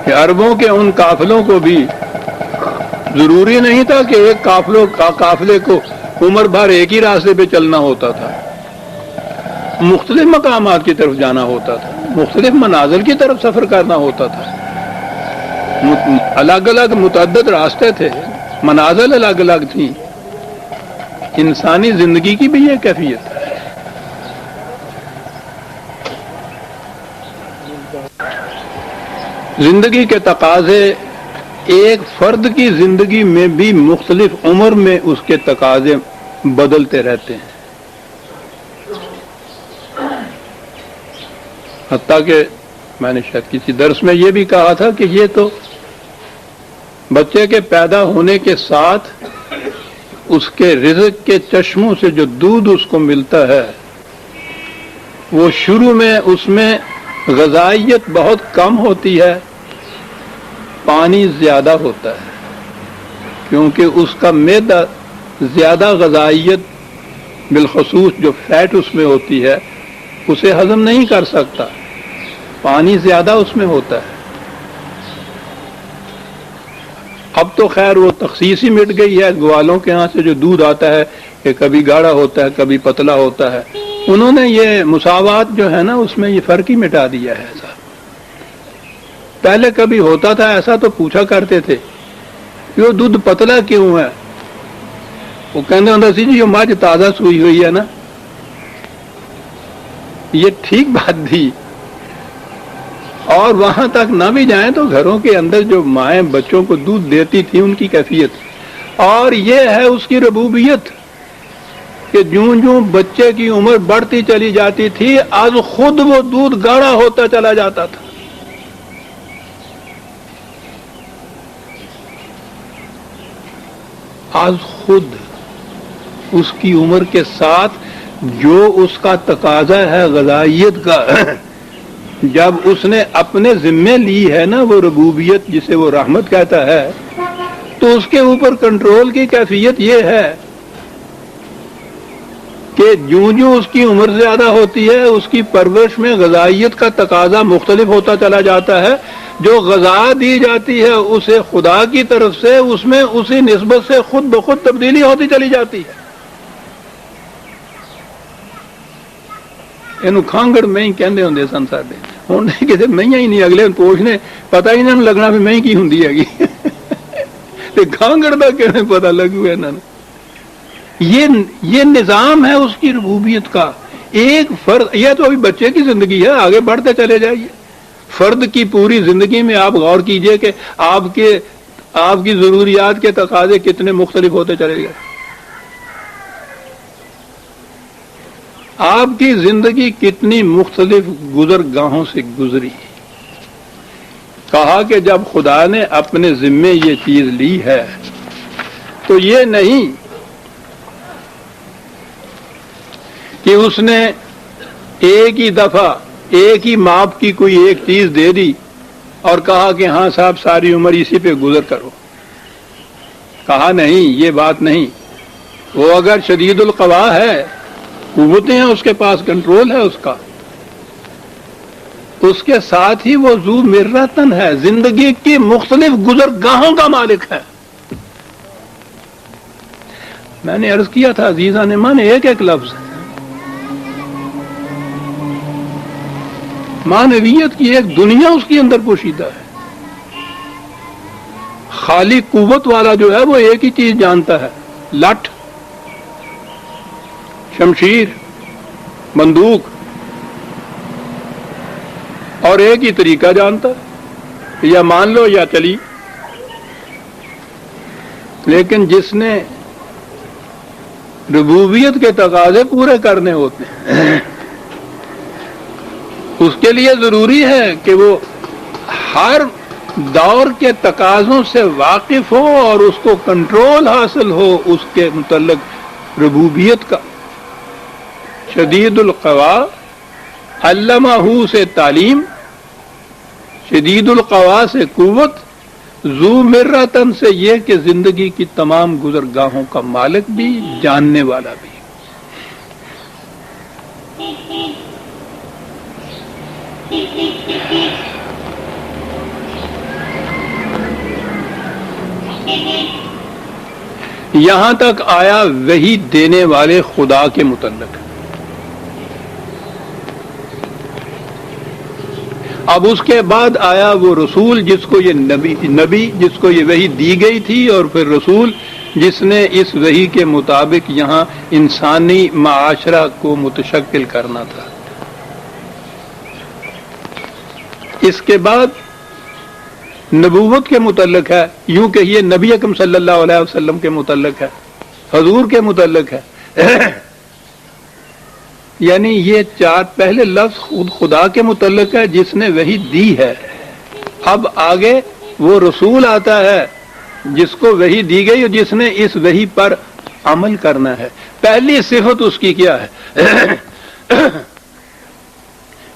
کہ عربوں کے ان قافلوں کو بھی ضروری نہیں تھا کہ ایک قافلے کو عمر بھر ایک ہی راستے پہ چلنا ہوتا تھا، مختلف مقامات کی طرف جانا ہوتا تھا، مختلف منازل کی طرف سفر کرنا ہوتا تھا، الگ الگ متعدد راستے تھے، منازل الگ الگ تھیں۔ انسانی زندگی کی بھی یہ کیفیت ہے۔ زندگی کے تقاضے ایک فرد کی زندگی میں بھی مختلف عمر میں اس کے تقاضے بدلتے رہتے ہیں، حتیٰ کہ میں نے شاید کسی درس میں یہ بھی کہا تھا کہ یہ تو بچے کے پیدا ہونے کے ساتھ اس کے رزق کے چشموں سے جو دودھ اس کو ملتا ہے وہ شروع میں اس میں غذائیت بہت کم ہوتی ہے، پانی زیادہ ہوتا ہے، کیونکہ اس کا معدہ زیادہ غذائیت بالخصوص جو فیٹ اس میں ہوتی ہے اسے ہضم نہیں کر سکتا، پانی زیادہ اس میں ہوتا ہے۔ اب تو خیر وہ تخصیص ہی مٹ گئی ہے، گوالوں کے ہاں سے جو دودھ آتا ہے کہ کبھی گاڑھا ہوتا ہے کبھی پتلا ہوتا ہے، انہوں نے یہ مساوات جو ہے نا اس میں یہ فرق ہی مٹا دیا ہے۔ ایسا پہلے کبھی ہوتا تھا ایسا تو پوچھا کرتے تھے کہ وہ دودھ پتلا کیوں ہے، وہ کہنے ہوتا سی جی یہ مجھ تازہ سوئی ہوئی ہے نا، یہ ٹھیک بات تھی۔ اور وہاں تک نہ بھی جائیں تو گھروں کے اندر جو مائیں بچوں کو دودھ دیتی تھی ان کی کیفیت، اور یہ ہے اس کی ربوبیت کہ جوں جوں بچے کی عمر بڑھتی چلی جاتی تھی از خود وہ دودھ گاڑھا ہوتا چلا جاتا تھا۔ از خود اس کی عمر کے ساتھ جو اس کا تقاضا ہے غذائیت کا، جب اس نے اپنے ذمے لی ہے نا وہ ربوبیت جسے وہ رحمت کہتا ہے، تو اس کے اوپر کنٹرول کی کیفیت یہ ہے کہ جوں جوں اس کی عمر زیادہ ہوتی ہے اس کی پرورش میں غذائیت کا تقاضا مختلف ہوتا چلا جاتا ہے، جو غذا دی جاتی ہے اسے خدا کی طرف سے اس میں اسی نسبت سے خود بخود تبدیلی ہوتی چلی جاتی ہے۔ ਇਹਨੂੰ ਖਾਂਗੜ ਮੈਂ ਹੀ ਕਹਿੰਦੇ ਹੁੰਦੇ ਸਨ ਸਾਡੇ, ਹੁਣ ਕਿਤੇ ਮਈਆਂ ਹੀ ਨਹੀਂ, ਅਗਲੇ ਪੁੱਛਨੇ ਪਤਾ ਹੀ ਇਹਨਾਂ ਨੂੰ ਲੱਗਣਾ ਵੀ ਮੈਂ ਕੀ ਹੁੰਦੀ ਹੈਗੀ ਤੇ ਖਾਂਗੜ ਦਾ ਕਿਵੇਂ ਪਤਾ ਲੱਗੂ ਇਹਨਾਂ ਨੂੰ। یہ نظام ہے اس کی ربوبیت کا۔ ایک فرد، یہ تو ابھی بچے کی زندگی ہے، آگے بڑھتے چلے جائیے، فرد کی پوری زندگی میں آپ غور کیجئے کہ آپ کی ضروریات کے تقاضے کتنے مختلف ہوتے چلے گئے۔ آپ کی زندگی کتنی مختلف گزرگاہوں سے گزری۔ کہا کہ جب خدا نے اپنے ذمے یہ چیز لی ہے تو یہ نہیں کہ اس نے ایک ہی دفعہ ایک ہی ماپ کی کوئی ایک چیز دے دی اور کہا کہ ہاں صاحب ساری عمر اسی پہ گزر کرو۔ کہا نہیں، یہ بات نہیں۔ وہ اگر شدید القوا ہے، قوتیں ہیں اس کے پاس، کنٹرول ہے اس کا، اس کے ساتھ ہی وہ ذو مرتن ہے، زندگی کی مختلف گزرگاہوں کا مالک ہے۔ میں نے عرض کیا تھا عزیزان ایمان، ایک ایک لفظ معنویت کی ایک دنیا اس کے اندر پوشیدہ ہے۔ خالی قوت والا جو ہے وہ ایک ہی چیز جانتا ہے، لٹ، شمشیر، بندوق، اور ایک ہی طریقہ جانتا ہے، یا مان لو یا چلی۔ لیکن جس نے ربوبیت کے تقاضے پورے کرنے ہوتے ہیں اس کے لیے ضروری ہے کہ وہ ہر دور کے تقاضوں سے واقف ہو اور اس کو کنٹرول حاصل ہو اس کے متعلق ربوبیت کا۔ شدید القوا، علمہ سے تعلیم، شدید القوا سے قوت، ذو مرتن سے یہ کہ زندگی کی تمام گزرگاہوں کا مالک بھی، جاننے والا بھی۔ یہاں تک آیا وحی دینے والے خدا کے متعلق. اب اس کے بعد آیا وہ رسول جس کو یہ نبی جس کو یہ وحی دی گئی تھی، اور پھر رسول جس نے اس وحی کے مطابق یہاں انسانی معاشرہ کو متشکل کرنا تھا. اس کے بعد نبوت کے متعلق ہے، یوں کہ یہ نبی اکرم صلی اللہ علیہ وسلم کے متعلق ہے، حضور کے متعلق ہے. یعنی یہ چار پہلے لفظ خود خدا کے متعلق ہے جس نے وحی دی ہے. اب آگے وہ رسول آتا ہے جس کو وحی دی گئی اور جس نے اس وحی پر عمل کرنا ہے. پہلی صفت اس کی کیا ہے؟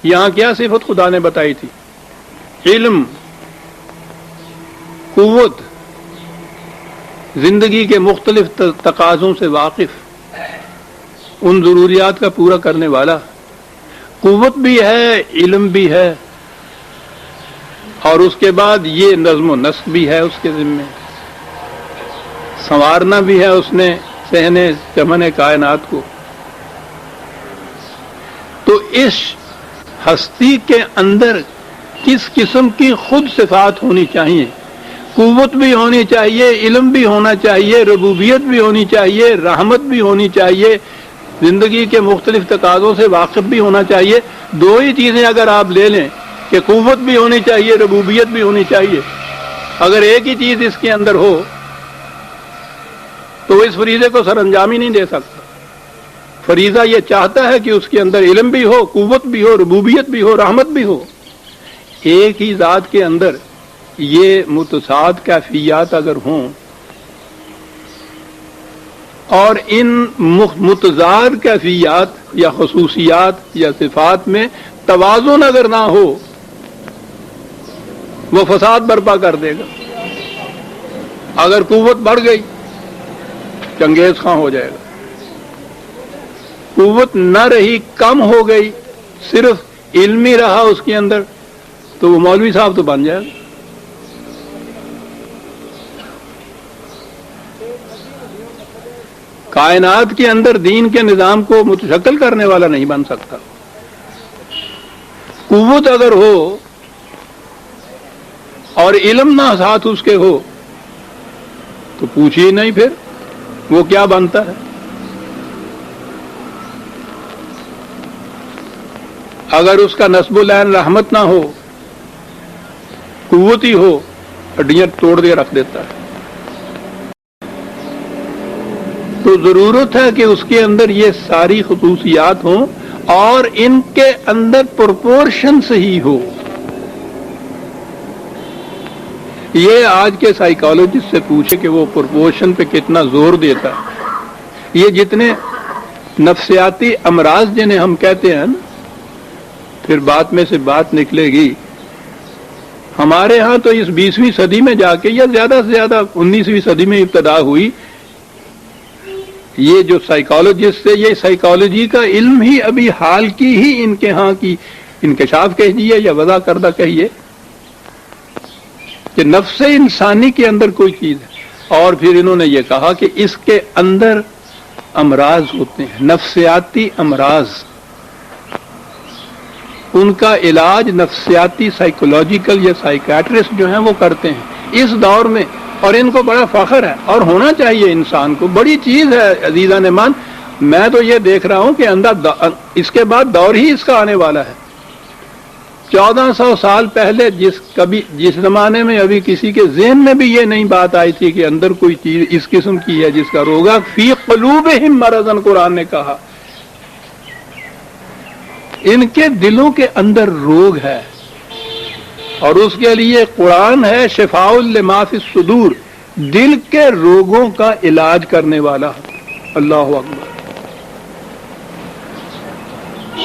یہاں کیا صفت خدا نے بتائی تھی؟ علم، قوت، زندگی کے مختلف تقاضوں سے واقف، ان ضروریات کا پورا کرنے والا. قوت بھی ہے، علم بھی ہے، اور اس کے بعد یہ نظم و نسق بھی ہے اس کے ذمے. سنوارنا بھی ہے اس نے صحن چمن کائنات کو. تو اس ہستی کے اندر کس قسم کی خود صفات ہونی چاہیے؟ قوت بھی ہونی چاہیے، علم بھی ہونا چاہیے، ربوبیت بھی ہونی چاہیے، رحمت بھی ہونی چاہیے، زندگی کے مختلف تقاضوں سے واقف بھی ہونا چاہیے. دو ہی چیزیں اگر آپ لے لیں کہ قوت بھی ہونی چاہیے، ربوبیت بھی ہونی چاہیے، اگر ایک ہی چیز اس کے اندر ہو تو اس فریضے کو سر انجام ہی نہیں دے سکتا. فریضہ یہ چاہتا ہے کہ اس کے اندر علم بھی ہو، قوت بھی ہو، ربوبیت بھی ہو، رحمت بھی ہو. ایک ہی ذات کے اندر یہ متصاد کیفیات اگر ہوں اور ان متضاد کیفیات یا خصوصیات یا صفات میں توازن اگر نہ ہو، وہ فساد برپا کر دے گا. اگر قوت بڑھ گئی چنگیز خاں ہو جائے گا، قوت نہ رہی، کم ہو گئی، صرف علمی رہا اس کے اندر، تو وہ مولوی صاحب تو بن جائے گا. کائنات کے اندر دین کے نظام کو متشکل کرنے والا نہیں بن سکتا. قوت اگر ہو اور علم نہ ساتھ اس کے ہو تو پوچھیے نہیں پھر وہ کیا بنتا ہے. اگر اس کا نسب العین رحمت نہ ہو، قوت ہی ہو، ہڈیاں توڑ دے رکھ دیتا ہے. تو ضرورت ہے کہ اس کے اندر یہ ساری خصوصیات ہوں اور ان کے اندر پرپورشن صحیح ہو. یہ آج کے سائیکالوجسٹ سے پوچھے کہ وہ پرپورشن پہ کتنا زور دیتا ہے. یہ جتنے نفسیاتی امراض جنہیں ہم کہتے ہیں، پھر بات میں سے بات نکلے گی. ہمارے ہاں تو اس 20ویں صدی میں جا کے یا زیادہ سے زیادہ 19ویں صدی میں ابتدا ہوئی. یہ جو سائیکالوجسٹ ہے، یہ سائیکالوجی کا علم ہی ابھی حال کی ہی ان کے ہاں کی انکشاف کہیے یا وضع کردہ کہیے کہ نفس انسانی کے اندر کوئی چیز ہے. اور پھر انہوں نے یہ کہا کہ اس کے اندر امراض ہوتے ہیں، نفسیاتی امراض. ان کا علاج نفسیاتی سائیکولوجیکل یا سائیکیٹرسٹ جو ہیں وہ کرتے ہیں اس دور میں. اور ان کو بڑا فخر ہے اور ہونا چاہیے انسان کو. بڑی چیز ہے عزیزان مان. میں تو یہ دیکھ رہا ہوں کہ اس کے بعد دور ہی اس کا آنے والا ہے. 1400 سال پہلے جس زمانے میں ابھی کسی کے ذہن میں بھی یہ نہیں بات آئی تھی کہ اندر کوئی چیز اس قسم کی ہے جس کا روگا فی قلوبہم مرض، قرآن نے کہا ان کے دلوں کے اندر روگ ہے، اور اس کے لیے قرآن ہے شفاء لما فی الصدور، دل کے روگوں کا علاج کرنے والا. اللہ اکبر.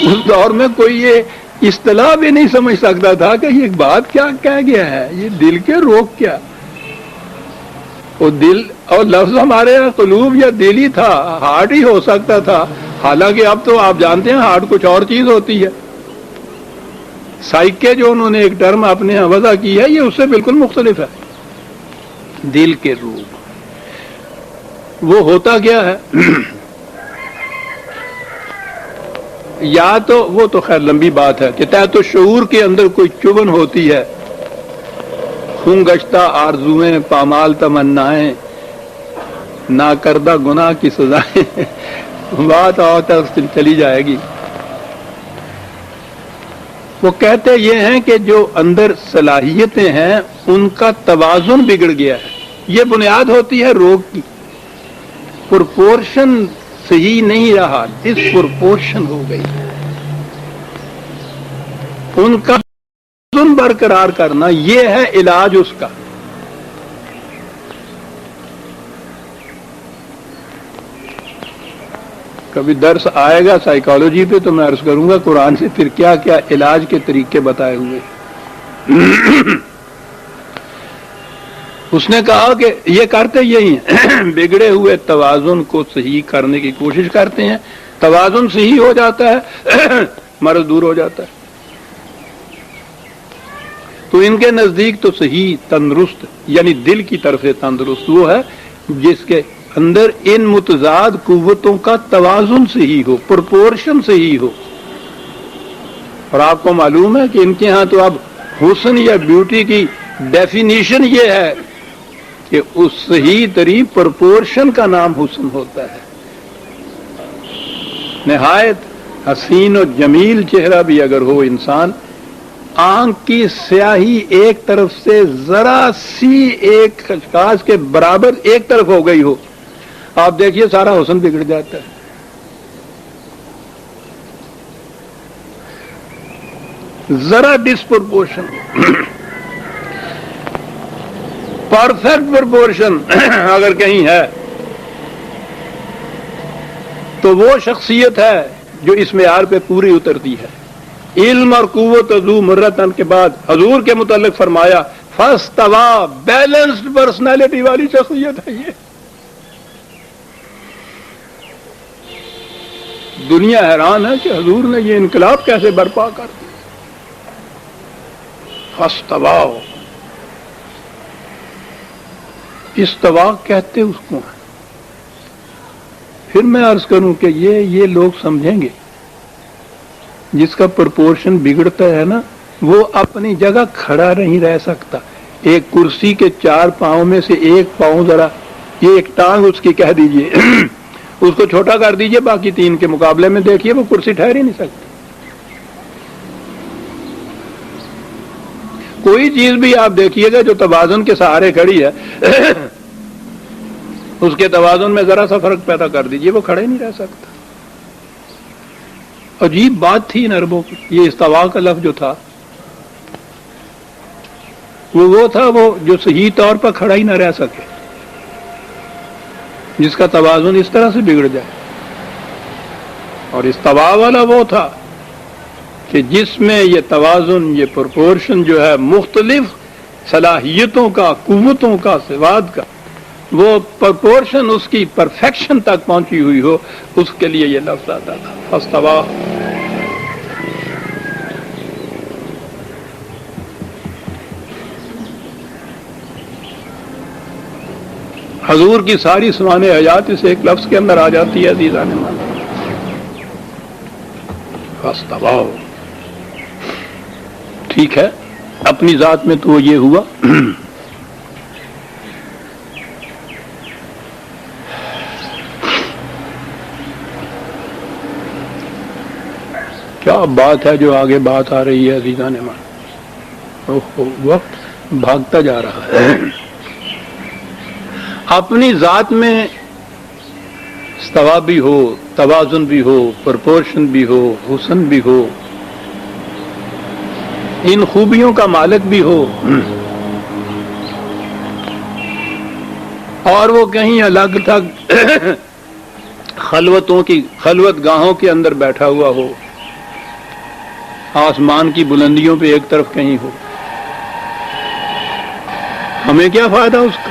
اس دور میں کوئی یہ اصطلاح بھی نہیں سمجھ سکتا تھا کہ یہ بات کیا کہہ گیا ہے، یہ دل کے روگ کیا. وہ دل اور لفظ ہمارے یہاں قلوب یا دل ہی تھا، ہارٹ ہی ہو سکتا تھا. حالانکہ اب تو آپ جانتے ہیں ہارٹ کچھ اور چیز ہوتی ہے. سائیکے جو انہوں نے ایک ٹرم اپنے یہاں وضع کی ہے یہ اس سے بالکل مختلف ہے. دل کے روپ وہ ہوتا کیا ہے؟ یا تو وہ تو خیر لمبی بات ہے کہ تحت شعور کے اندر کوئی چبن ہوتی ہے، خون گشتہ آرزوئیں، پامال تمنائیں، ناکردہ گناہ کی سزائیں بات اور چلی جائے گی۔ وہ کہتے یہ ہیں کہ جو اندر صلاحیتیں ہیں ان کا توازن بگڑ گیا ہے، یہ بنیاد ہوتی ہے روگ کی، پرپورشن صحیح نہیں رہا، ڈس پرپورشن ہو گئی، ان کا توازن برقرار کرنا یہ ہے علاج اس کا۔ کبھی درس آئے گا سائیکالوجی پہ تو میں عرض کروں گا قرآن سے پھر کیا کیا علاج کے طریقے بتائے ہوئے۔ اس نے کہا کہ یہ کرتے یہی ہیں، بگڑے ہوئے توازن کو صحیح کرنے کی کوشش کرتے ہیں، توازن صحیح ہو جاتا ہے مرض دور ہو جاتا ہے۔ تو ان کے نزدیک تو صحیح تندرست یعنی دل کی طرف سے تندرست وہ ہے جس کے اندر ان متضاد قوتوں کا توازن صحیح ہو، پرپورشن صحیح ہو۔ اور آپ کو معلوم ہے کہ ان کے ہاں تو اب حسن یا بیوٹی کی ڈیفینیشن یہ ہے کہ اس صحیح ترین پرپورشن کا نام حسن ہوتا ہے۔ نہایت حسین و جمیل چہرہ بھی اگر ہو انسان، آنکھ کی سیاہی ایک طرف سے ذرا سی ایک خشخاش کے برابر ایک طرف ہو گئی ہو، آپ دیکھیے سارا حسن بگڑ جاتا ہے۔ ذرا ڈسپرپورشن، پرفیکٹ پرپورشن اگر کہیں ہے تو وہ شخصیت ہے جو اس معیار پہ پوری اترتی ہے۔ علم اور قوت ذو مرتن کے بعد حضور کے متعلق فرمایا فاستوا، بیلنسڈ پرسنالٹی والی شخصیت ہے یہ۔ دنیا حیران ہے کہ حضور نے یہ انقلاب کیسے برپا کر دیا۔ فاستوا، استوا کہتے اس کو ہیں۔ پھر میں عرض کروں کہ یہ لوگ سمجھیں گے جس کا پرپورشن بگڑتا ہے نا وہ اپنی جگہ کھڑا نہیں رہ سکتا۔ ایک کرسی کے 4 پاؤں میں سے ایک پاؤں ذرا یہ ایک ٹانگ اس کی کہہ دیجئے اس کو چھوٹا کر دیجئے باقی 3 کے مقابلے میں، دیکھیے وہ کرسی ٹھہر ہی نہیں سکتی۔ کوئی چیز بھی آپ دیکھیے گا جو توازن کے سہارے کھڑی ہے اس کے توازن میں ذرا سا فرق پیدا کر دیجئے وہ کھڑے نہیں رہ سکتا۔ عجیب بات تھی ان عربوں کی، یہ استوا کا لفظ جو تھا وہ تھا وہ جو صحیح طور پر کھڑا ہی نہ رہ سکے، جس کا توازن اس طرح سے بگڑ جائے۔ اور استوا والا وہ تھا کہ جس میں یہ توازن، یہ پرپورشن جو ہے مختلف صلاحیتوں کا، قوتوں کا، صفات کا، وہ پرپورشن اس کی پرفیکشن تک پہنچی ہوئی ہو، اس کے لیے یہ لفظ آتا تھا فاستوا۔ حضور کی ساری سمان حیات اس ایک لفظ کے اندر آ جاتی ہے عزیزان من، فاستوا۔ ٹھیک ہے، اپنی ذات میں تو یہ ہوا۔ کیا بات ہے جو آگے بات آ رہی ہے عزیزان من، وقت بھاگتا جا رہا ہے۔ اپنی ذات میں استوا بھی ہو، توازن بھی ہو، پرپورشن بھی ہو، حسن بھی ہو، ان خوبیوں کا مالک بھی ہو، اور وہ کہیں الگ تھک خلوت گاہوں کے اندر بیٹھا ہوا ہو، آسمان کی بلندیوں پہ ایک طرف کہیں ہو، ہمیں کیا فائدہ اس کا؟